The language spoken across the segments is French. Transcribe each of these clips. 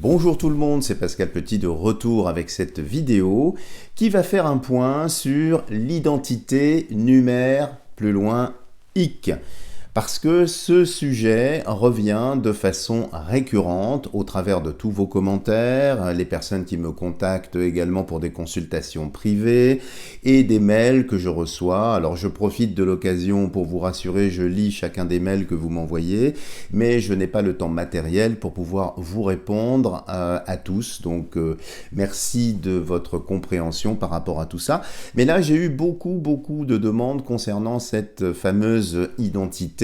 Bonjour tout le monde, c'est Pascal Petit de retour avec cette vidéo qui va faire un point sur l'identité numère plus loin IC. Parce que ce sujet revient de façon récurrente au travers de tous vos commentaires, les personnes qui me contactent également pour des consultations privées et des mails que je reçois. Alors je profite de l'occasion pour vous rassurer, je lis chacun des mails que vous m'envoyez, mais je n'ai pas le temps matériel pour pouvoir vous répondre à tous. Donc merci de votre compréhension par rapport à tout ça. Mais là j'ai eu beaucoup de demandes concernant cette fameuse identité.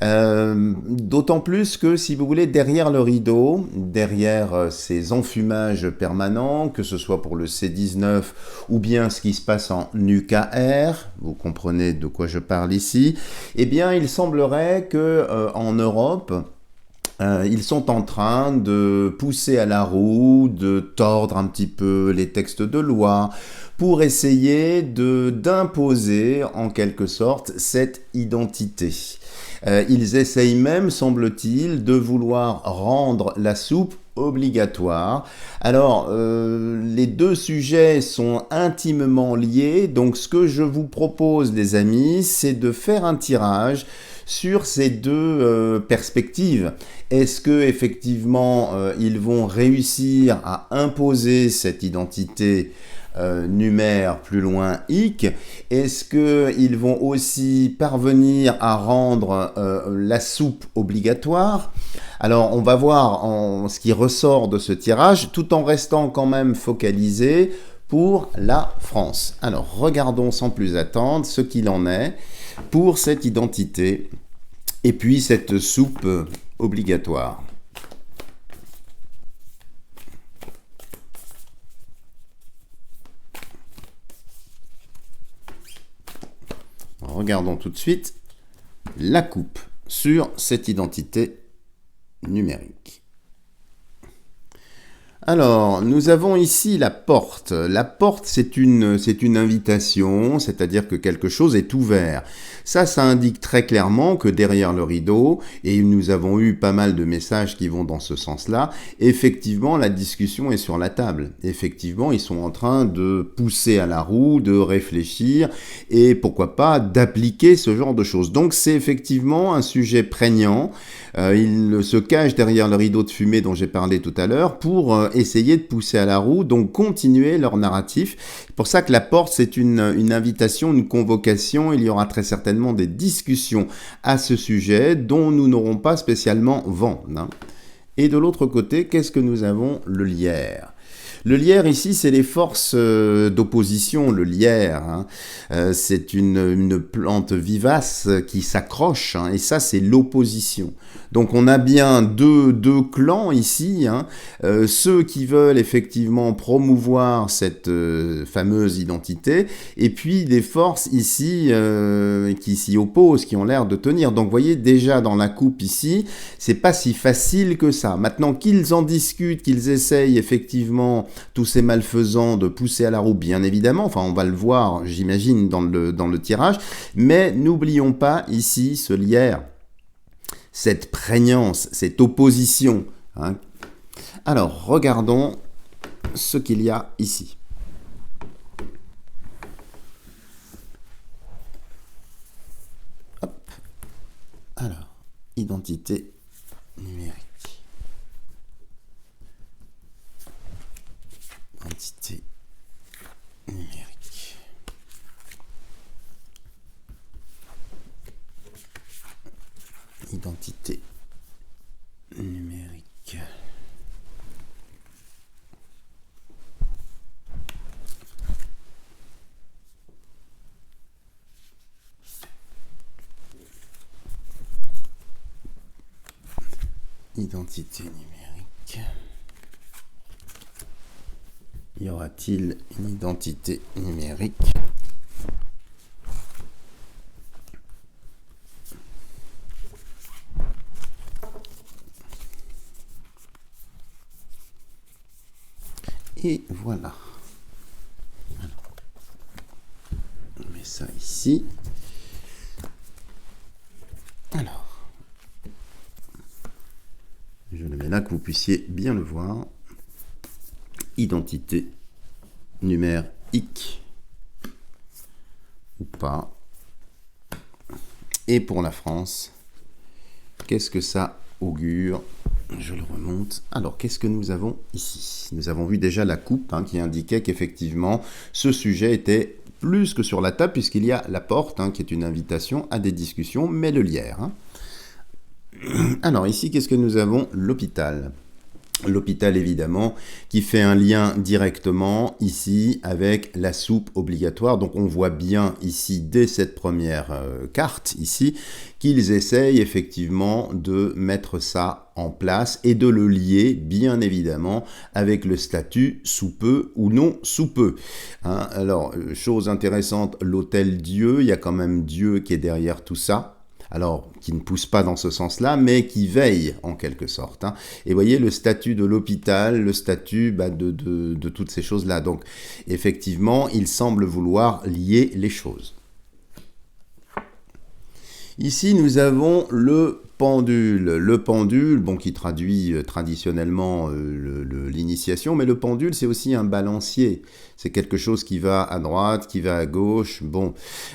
D'autant plus que, si vous voulez, derrière le rideau, derrière ces enfumages permanents, que ce soit pour le C19 ou bien ce qui se passe en UKR, vous comprenez de quoi je parle ici, eh bien il semblerait que en Europe, ils sont en train de pousser à la roue, de tordre un petit peu les textes de loi pour essayer d'imposer en quelque sorte cette identité. Ils essayent même, semble-t-il, de vouloir rendre la soupe obligatoire. Alors, les deux sujets sont intimement liés, donc ce que je vous propose, les amis, c'est de faire un tirage sur ces deux perspectives. Est-ce que effectivement ils vont réussir à imposer cette identité numère plus loin IC? Est-ce qu'ils vont aussi parvenir à rendre la soupe obligatoire? Alors on va voir ce qui ressort de ce tirage, tout en restant quand même focalisé pour la France. Alors regardons sans plus attendre ce qu'il en est pour cette identité et puis cette soupe obligatoire. Regardons tout de suite la coupe sur cette identité numérique. Alors, nous avons ici la porte. La porte, c'est une invitation, c'est-à-dire que quelque chose est ouvert. Ça indique très clairement que derrière le rideau, et nous avons eu pas mal de messages qui vont dans ce sens-là, effectivement, la discussion est sur la table. Effectivement, ils sont en train de pousser à la roue, de réfléchir, et pourquoi pas d'appliquer ce genre de choses. Donc, c'est effectivement un sujet prégnant. Ils se cachent derrière le rideau de fumée dont j'ai parlé tout à l'heure pour essayer de pousser à la roue, donc continuer leur narratif. C'est pour ça que la porte, c'est une invitation, une convocation. Il y aura très certainement des discussions à ce sujet dont nous n'aurons pas spécialement vent. Et de l'autre côté, qu'est-ce que nous avons? Le lierre. Le lierre ici, c'est les forces d'opposition, le lierre. C'est une plante vivace qui s'accroche, et ça, c'est l'opposition. Donc on a bien deux clans ici, ceux qui veulent effectivement promouvoir cette fameuse identité, et puis des forces ici qui s'y opposent, qui ont l'air de tenir. Donc vous voyez, déjà dans la coupe ici, c'est pas si facile que ça. Maintenant qu'ils en discutent, qu'ils essayent effectivement, tous ces malfaisants, de pousser à la roue, bien évidemment, enfin on va le voir, j'imagine, dans le tirage, mais n'oublions pas ici ce lierre, cette prégnance, cette opposition. Alors, regardons ce qu'il y a ici. Hop. Alors, identité numérique. Identité numérique. Identité numérique. Identité numérique. Y aura-t-il une identité numérique? Et voilà. Alors, on met ça ici. Alors, Je le mets là que vous puissiez bien le voir. Identité numérique ou pas. Et pour la France, qu'est-ce que ça augure? Je le remonte. Alors, qu'est-ce que nous avons ici? Nous avons vu déjà la coupe qui indiquait qu'effectivement, ce sujet était plus que sur la table, puisqu'il y a la porte, qui est une invitation à des discussions, mais le lierre. Alors, ici, qu'est-ce que nous avons? L'hôpital. L'hôpital, évidemment, qui fait un lien directement ici avec la soupe obligatoire. Donc on voit bien ici, dès cette première carte ici, qu'ils essayent effectivement de mettre ça en place et de le lier, bien évidemment, avec le statut sous peu ou non sous peu. Alors, chose intéressante, l'hôtel Dieu, il y a quand même Dieu qui est derrière tout ça. Alors, qui ne pousse pas dans ce sens-là, mais qui veille en quelque sorte. Et vous voyez le statut de l'hôpital, le statut de toutes ces choses-là. Donc, effectivement, il semble vouloir lier les choses. Ici, nous avons le pendule. Le pendule, qui traduit traditionnellement l'initiation, mais le pendule, c'est aussi un balancier. C'est quelque chose qui va à droite, qui va à gauche.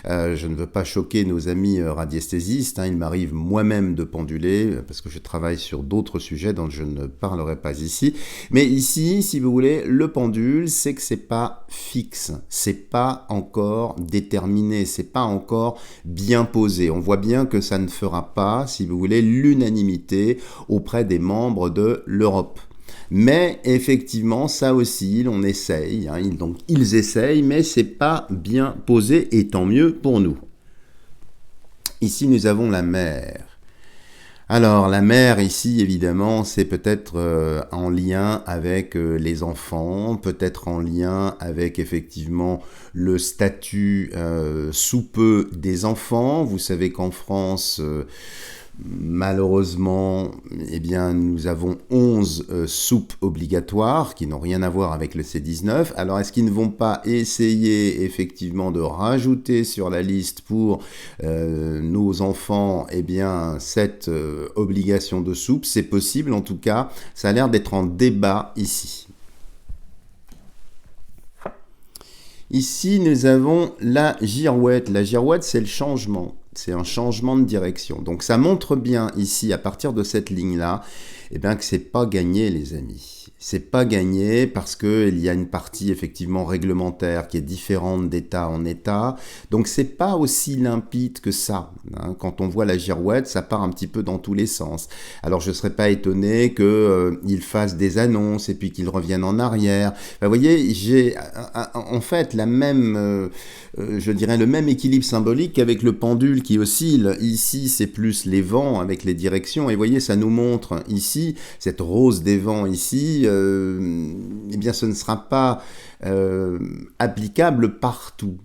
Je ne veux pas choquer nos amis radiesthésistes. Il m'arrive moi-même de penduler, parce que je travaille sur d'autres sujets dont je ne parlerai pas ici. Mais ici, si vous voulez, le pendule, c'est que c'est pas fixe. C'est pas encore déterminé. C'est pas encore bien posé. On voit bien que ça ne fera pas, si vous voulez, l'unanimité auprès des membres de l'Europe. Mais effectivement, ça aussi, on essaye. Donc ils essayent, mais c'est pas bien posé, et tant mieux pour nous. Ici, nous avons la mer. Alors, la mer, ici, évidemment, c'est peut-être en lien avec les enfants, peut-être en lien avec, effectivement, le statut sous peu des enfants. Vous savez qu'en France, malheureusement, nous avons 11 soupes obligatoires qui n'ont rien à voir avec le C19. Alors, est-ce qu'ils ne vont pas essayer effectivement de rajouter sur la liste pour nos enfants cette obligation de soupe? C'est possible, en tout cas, ça a l'air d'être en débat ici. Ici, nous avons la girouette. La girouette, c'est le changement. C'est un changement de direction. Donc ça montre bien ici, à partir de cette ligne-là, que c'est pas gagné, les amis. C'est pas gagné parce qu'il y a une partie effectivement réglementaire qui est différente d'État en État. Donc c'est pas aussi limpide que ça. Quand on voit la girouette, ça part un petit peu dans tous les sens. Alors je serais pas étonné qu'ils fassent des annonces et puis qu'ils reviennent en arrière. Vous voyez, j'ai en fait la même, je dirais le même équilibre symbolique qu'avec le pendule qui oscille. Ici, c'est plus les vents avec les directions. Et vous voyez, ça nous montre ici, cette rose des vents ici, ce ne sera pas applicable partout.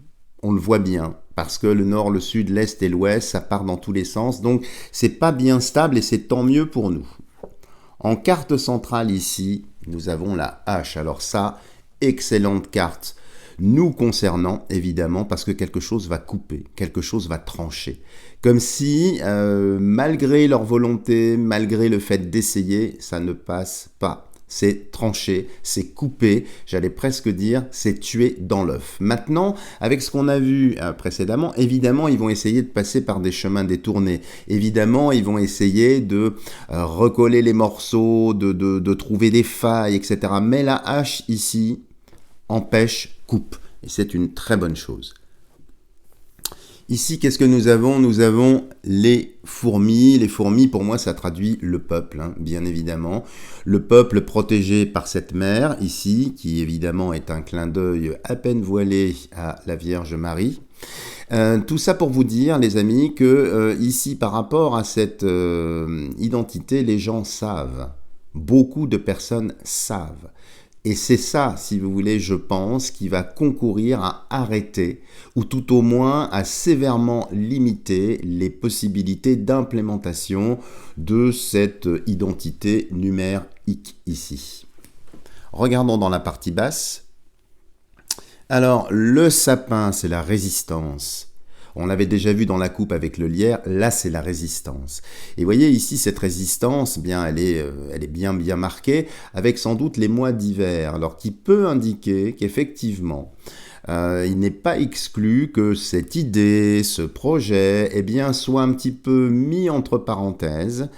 On le voit bien, parce que le nord, le sud, l'est et l'ouest, ça part dans tous les sens. Donc, c'est pas bien stable et c'est tant mieux pour nous. En carte centrale ici, nous avons la hache. Alors ça, excellente carte. Nous concernant, évidemment, parce que quelque chose va couper, quelque chose va trancher. Comme si, malgré leur volonté, malgré le fait d'essayer, ça ne passe pas. C'est tranché, c'est coupé, j'allais presque dire, c'est tué dans l'œuf. Maintenant, avec ce qu'on a vu précédemment, évidemment, ils vont essayer de passer par des chemins détournés. Évidemment, ils vont essayer de recoller les morceaux, de trouver des failles, etc. Mais la hache, ici, empêche, coupe. Et c'est une très bonne chose. Ici, qu'est-ce que nous avons? Nous avons les fourmis. Les fourmis, pour moi, ça traduit le peuple, bien évidemment. Le peuple protégé par cette mère, ici, qui évidemment est un clin d'œil à peine voilé à la Vierge Marie. Tout ça pour vous dire, les amis, que ici, par rapport à cette identité, les gens savent. Beaucoup de personnes savent. Et c'est ça, si vous voulez, je pense, qui va concourir à arrêter, ou tout au moins à sévèrement limiter les possibilités d'implémentation de cette identité numérique ici. Regardons dans la partie basse. Alors, le sapin, c'est la résistance. On l'avait déjà vu dans la coupe avec le lierre, là c'est la résistance. Et vous voyez ici cette résistance, bien, elle est bien marquée, avec sans doute les mois d'hiver, alors qui peut indiquer qu'effectivement, il n'est pas exclu que cette idée, ce projet, eh bien, soit un petit peu mis entre parenthèses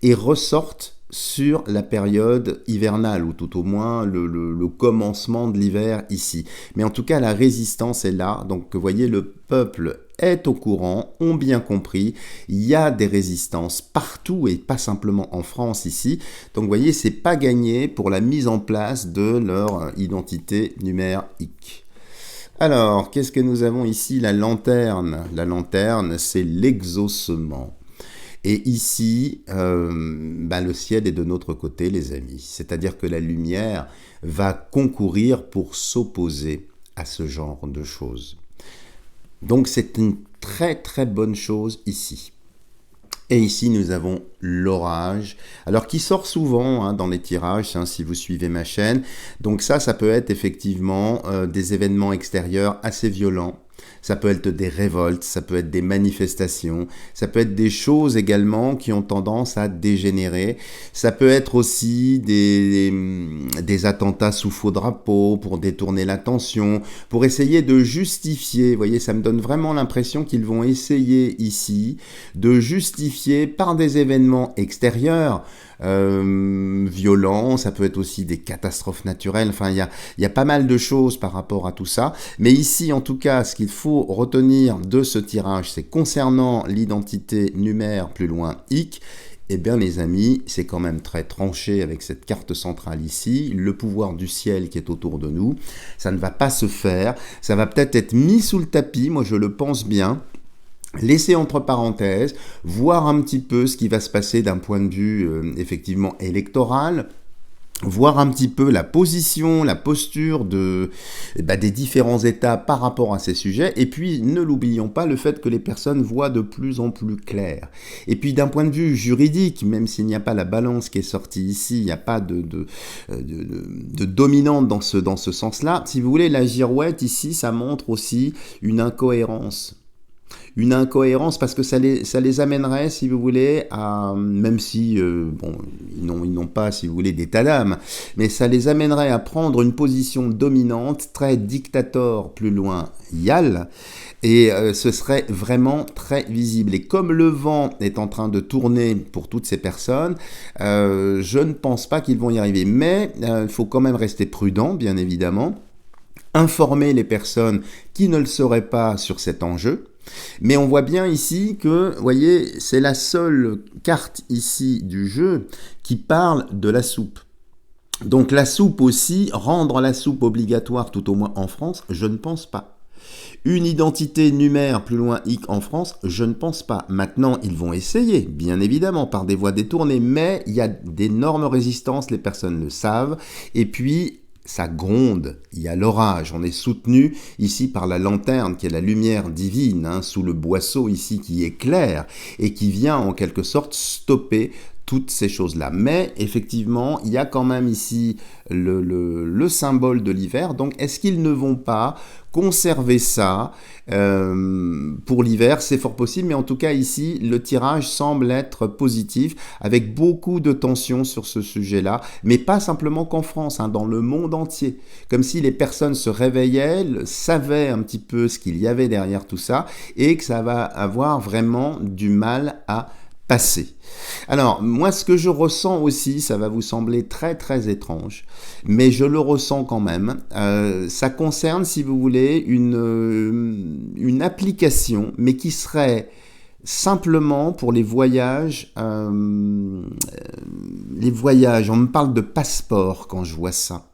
et ressorte sur la période hivernale, ou tout au moins le commencement de l'hiver ici. Mais en tout cas, la résistance est là, donc vous voyez, le peuple est au courant, ont bien compris, il y a des résistances partout et pas simplement en France ici, donc vous voyez, c'est pas gagné pour la mise en place de leur identité numérique. Alors, qu'est-ce que nous avons ici? La lanterne. La lanterne, c'est l'exaucement. Et ici, le ciel est de notre côté, les amis. C'est-à-dire que la lumière va concourir pour s'opposer à ce genre de choses. Donc c'est une très très bonne chose ici. Et ici, nous avons l'orage, alors qui sort souvent dans les tirages, si vous suivez ma chaîne. Donc ça peut être effectivement des événements extérieurs assez violents. Ça peut être des révoltes, ça peut être des manifestations, ça peut être des choses également qui ont tendance à dégénérer. Ça peut être aussi des attentats sous faux drapeau pour détourner l'attention, pour essayer de justifier. Vous voyez, ça me donne vraiment l'impression qu'ils vont essayer ici de justifier par des événements extérieurs, violents, ça peut être aussi des catastrophes naturelles, enfin il y a pas mal de choses par rapport à tout ça, mais ici en tout cas ce qu'il faut retenir de ce tirage, c'est concernant l'identité numère plus loin hic, eh bien les amis, c'est quand même très tranché avec cette carte centrale ici, le pouvoir du ciel qui est autour de nous, ça ne va pas se faire, ça va peut-être être mis sous le tapis, moi je le pense bien, laisser entre parenthèses, voir un petit peu ce qui va se passer d'un point de vue effectivement électoral, voir un petit peu la position, la posture des différents États par rapport à ces sujets, et puis ne l'oublions pas, le fait que les personnes voient de plus en plus clair. Et puis d'un point de vue juridique, même s'il n'y a pas la balance qui est sortie ici, il n'y a pas de dominante dans ce sens-là, si vous voulez, la girouette ici, ça montre aussi une incohérence. Une incohérence parce que ça les amènerait, si vous voulez, à, même si, ils n'ont pas, si vous voulez, d'état d'âme, mais ça les amènerait à prendre une position dominante, très dictator, plus loin, yal, et ce serait vraiment très visible. Et comme le vent est en train de tourner pour toutes ces personnes, je ne pense pas qu'ils vont y arriver. Mais il faut quand même rester prudent, bien évidemment, informer les personnes qui ne le seraient pas sur cet enjeu. Mais on voit bien ici que, vous voyez, c'est la seule carte ici du jeu qui parle de la soupe. Donc la soupe aussi, rendre la soupe obligatoire tout au moins en France, je ne pense pas. Une identité numère plus loin hic en France, je ne pense pas. Maintenant, ils vont essayer, bien évidemment, par des voies détournées, mais il y a d'énormes résistances, les personnes le savent, et puis ça gronde, il y a l'orage, on est soutenu ici par la lanterne qui est la lumière divine, sous le boisseau ici qui éclaire et qui vient en quelque sorte stopper toutes ces choses-là. Mais effectivement, il y a quand même ici le symbole de l'hiver, donc est-ce qu'ils ne vont pas conserver ça pour l'hiver? C'est fort possible, mais en tout cas ici, le tirage semble être positif, avec beaucoup de tensions sur ce sujet-là, mais pas simplement qu'en France, dans le monde entier. Comme si les personnes se réveillaient, savaient un petit peu ce qu'il y avait derrière tout ça, et que ça va avoir vraiment du mal à passer. Alors, moi, ce que je ressens aussi, ça va vous sembler très très étrange, mais je le ressens quand même. Ça concerne, si vous voulez, une application, mais qui serait simplement pour les voyages. On me parle de passeport quand je vois ça.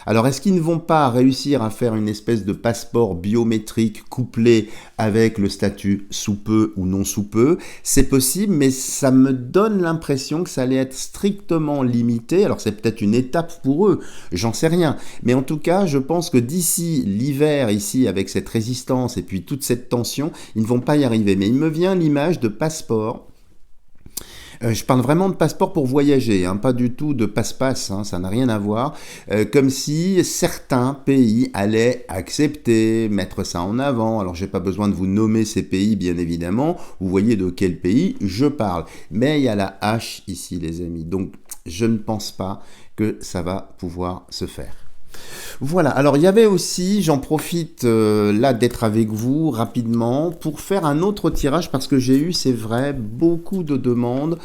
Alors, est-ce qu'ils ne vont pas réussir à faire une espèce de passeport biométrique couplé avec le statut sous peu ou non sous peu? C'est possible, mais ça me donne l'impression que ça allait être strictement limité. Alors, c'est peut-être une étape pour eux, j'en sais rien. Mais en tout cas, je pense que d'ici l'hiver, ici, avec cette résistance et puis toute cette tension, ils ne vont pas y arriver. Mais il me vient l'image de passeport Je parle vraiment de passeport pour voyager, hein, pas du tout de passe-passe, hein, ça n'a rien à voir. Comme si certains pays allaient accepter, mettre ça en avant. Alors j'ai pas besoin de vous nommer ces pays, bien évidemment. Vous voyez de quel pays je parle. Mais il y a la H ici, les amis. Donc je ne pense pas que ça va pouvoir se faire. Voilà, alors il y avait aussi, j'en profite là d'être avec vous rapidement pour faire un autre tirage parce que j'ai eu, c'est vrai, beaucoup de demandes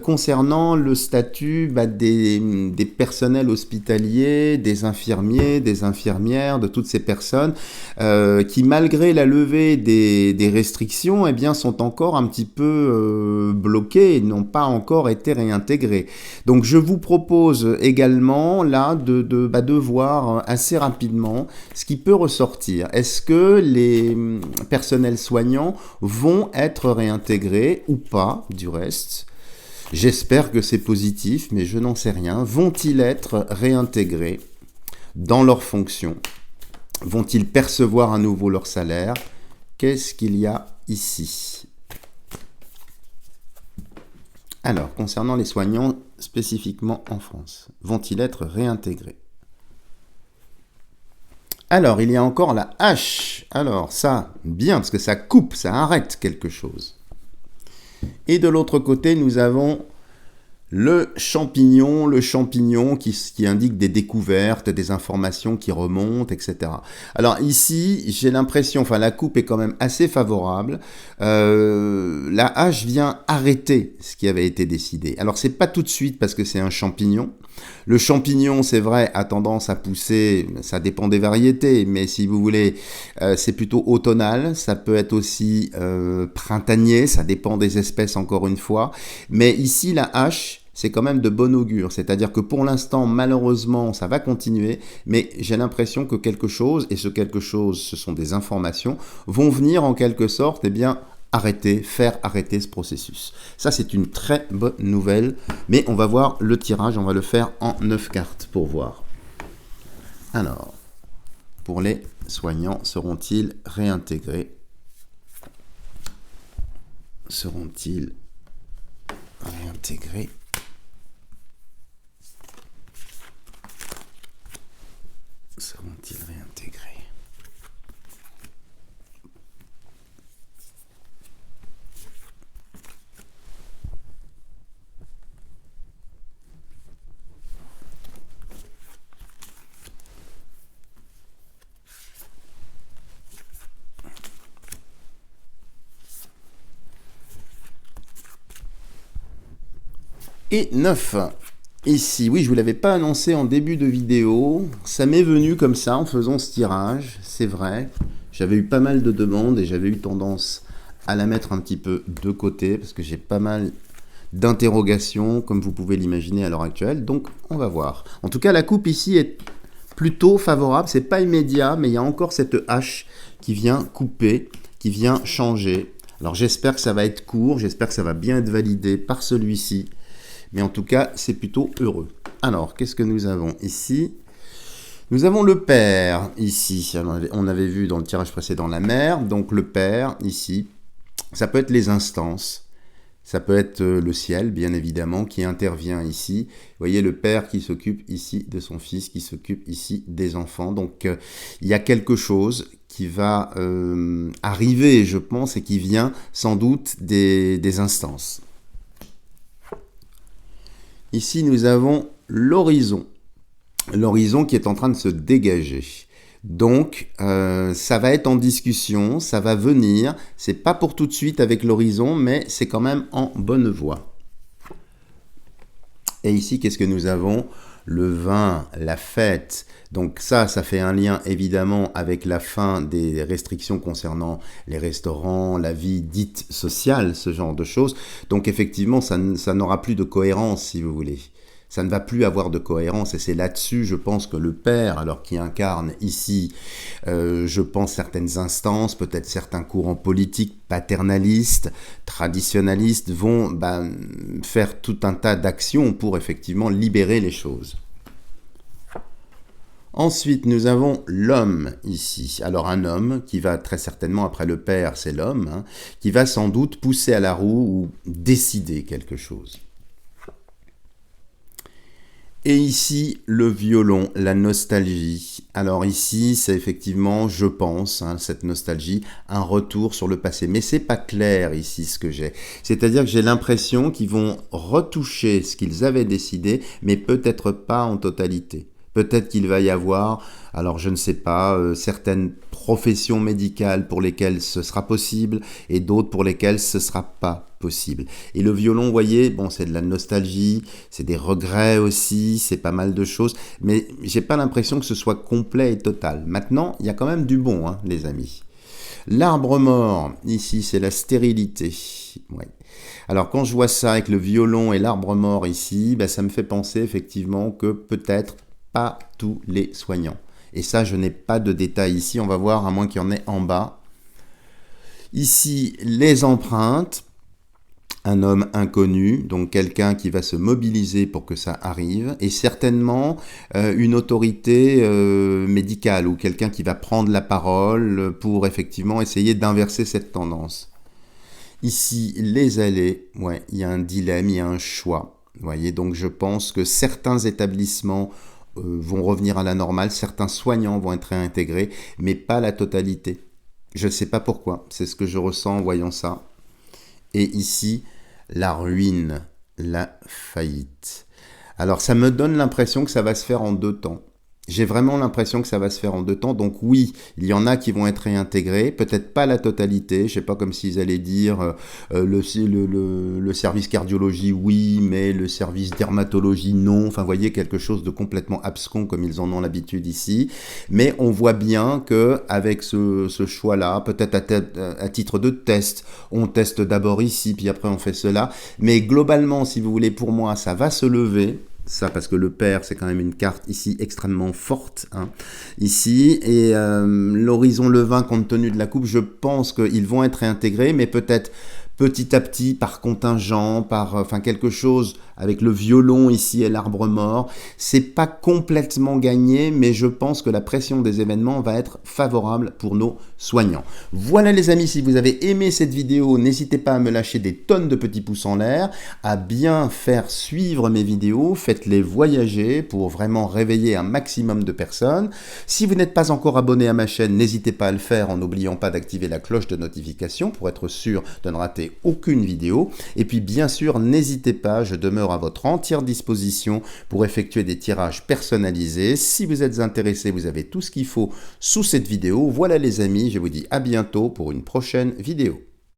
concernant le statut des personnels hospitaliers, des infirmiers, des infirmières, de toutes ces personnes qui malgré la levée des restrictions, eh bien, sont encore un petit peu bloqués et n'ont pas encore été réintégrés. Donc je vous propose également là de voir assez rapidement ce qui peut ressortir. Est-ce que les personnels soignants vont être réintégrés ou pas, du reste? J'espère que c'est positif, mais je n'en sais rien. Vont-ils être réintégrés dans leurs fonctions? Vont-ils percevoir à nouveau leur salaire? Qu'est-ce qu'il y a ici? Alors, concernant les soignants spécifiquement en France, vont-ils être réintégrés? Alors, il y a encore la H. Alors, ça, bien, parce que ça coupe, ça arrête quelque chose. Et de l'autre côté, nous avons le champignon qui indique des découvertes, des informations qui remontent, etc. Alors ici, j'ai l'impression, enfin la coupe est quand même assez favorable. La hache vient arrêter ce qui avait été décidé. Alors c'est pas tout de suite parce que c'est un champignon. Le champignon, c'est vrai, a tendance à pousser, ça dépend des variétés, mais si vous voulez, c'est plutôt automnal. Ça peut être aussi printanier, ça dépend des espèces encore une fois. Mais ici, la hache, c'est quand même de bon augure, c'est-à-dire que pour l'instant, malheureusement, ça va continuer, mais j'ai l'impression que quelque chose, et ce quelque chose, ce sont des informations, vont venir en quelque sorte, eh bien, faire arrêter ce processus. Ça, c'est une très bonne nouvelle, mais on va voir le tirage, on va le faire en 9 cartes pour voir. Alors, pour les soignants, seront-ils réintégrés? Seront-ils réintégrés? Seront-ils réintégrés? Et 9. Ici, oui, je ne vous l'avais pas annoncé en début de vidéo, ça m'est venu comme ça en faisant ce tirage, c'est vrai. J'avais eu pas mal de demandes et j'avais eu tendance à la mettre un petit peu de côté parce que j'ai pas mal d'interrogations, comme vous pouvez l'imaginer à l'heure actuelle, donc on va voir. En tout cas, la coupe ici est plutôt favorable, c'est pas immédiat, mais il y a encore cette hache qui vient couper, qui vient changer. Alors j'espère que ça va être court, j'espère que ça va bien être validé par celui-ci. Mais en tout cas, c'est plutôt heureux. Alors, qu'est-ce que nous avons ici? Nous avons le père, ici. On avait vu dans le tirage précédent la mère. Donc, le père, ici. Ça peut être les instances. Ça peut être le ciel, bien évidemment, qui intervient ici. Vous voyez, le père qui s'occupe ici de son fils, qui s'occupe ici des enfants. Donc, il y a quelque chose qui va arriver, je pense, et qui vient sans doute des instances. Ici, nous avons l'horizon. L'horizon qui est en train de se dégager. Donc, ça va être en discussion, ça va venir. C'est pas pour tout de suite avec l'horizon, mais c'est quand même en bonne voie. Et ici, qu'est-ce que nous avons? Le vin, la fête. Donc ça fait un lien évidemment avec la fin des restrictions concernant les restaurants, la vie dite sociale, ce genre de choses. Donc effectivement, ça n'aura plus de cohérence, si vous voulez. Ça ne va plus avoir de cohérence et c'est là-dessus, je pense, que le père, alors qui incarne ici, je pense, certaines instances, peut-être certains courants politiques paternalistes, traditionnalistes, vont faire tout un tas d'actions pour effectivement libérer les choses. Ensuite, nous avons l'homme ici. Alors un homme qui va très certainement, après le père, c'est l'homme, hein, qui va sans doute pousser à la roue ou décider quelque chose. Et ici, le violon, la nostalgie. Alors ici, c'est effectivement, je pense, hein, cette nostalgie, un retour sur le passé. Mais c'est pas clair ici ce que j'ai. C'est-à-dire que j'ai l'impression qu'ils vont retoucher ce qu'ils avaient décidé, mais peut-être pas en totalité. Peut-être qu'il va y avoir, alors je ne sais pas, certaines professions médicales pour lesquelles ce sera possible et d'autres pour lesquelles ce sera pas possible. Et le violon, vous voyez, bon, c'est de la nostalgie, c'est des regrets aussi, c'est pas mal de choses, mais j'ai pas l'impression que ce soit complet et total. Maintenant, il y a quand même du bon, hein, les amis. L'arbre mort, ici, c'est la stérilité. Ouais. Alors quand je vois ça avec le violon et l'arbre mort ici, ben, ça me fait penser effectivement que peut-être pas tous les soignants. Et ça, je n'ai pas de détails ici, on va voir, à moins qu'il y en ait en bas. Ici, les empreintes, un homme inconnu, donc quelqu'un qui va se mobiliser pour que ça arrive, et certainement une autorité médicale, ou quelqu'un qui va prendre la parole pour effectivement essayer d'inverser cette tendance. Ici, les allées, ouais, il y a un dilemme, il y a un choix. Vous voyez, donc je pense que certains établissements vont revenir à la normale, certains soignants vont être réintégrés, mais pas la totalité. Je ne sais pas pourquoi, c'est ce que je ressens en voyant ça. Et ici, la ruine, la faillite. Alors ça me donne l'impression que ça va se faire en 2 temps. J'ai vraiment l'impression que ça va se faire en 2 temps. Donc oui, il y en a qui vont être réintégrés, peut-être pas la totalité. Je sais pas, comme s'ils allaient dire le service cardiologie, oui, mais le service dermatologie, non. Enfin, vous voyez, quelque chose de complètement abscon comme ils en ont l'habitude ici. Mais on voit bien que avec ce choix-là, peut-être à titre de test, on teste d'abord ici, puis après on fait cela. Mais globalement, si vous voulez, pour moi, ça va se lever. Ça, parce que le père, c'est quand même une carte ici extrêmement forte, hein, ici. Et l'horizon levain, compte tenu de la coupe, je pense qu'ils vont être réintégrés, mais peut-être petit à petit, par contingent, par enfin quelque chose avec le violon ici et l'arbre mort. C'est pas complètement gagné, mais je pense que la pression des événements va être favorable pour nos soignants. Voilà les amis, si vous avez aimé cette vidéo, n'hésitez pas à me lâcher des tonnes de petits pouces en l'air, à bien faire suivre mes vidéos, faites-les voyager pour vraiment réveiller un maximum de personnes. Si vous n'êtes pas encore abonné à ma chaîne, n'hésitez pas à le faire en n'oubliant pas d'activer la cloche de notification pour être sûr de ne rater aucune vidéo. Et puis bien sûr, n'hésitez pas, je demeure à votre entière disposition pour effectuer des tirages personnalisés. Si vous êtes intéressé, vous avez tout ce qu'il faut sous cette vidéo. Voilà les amis, je vous dis à bientôt pour une prochaine vidéo.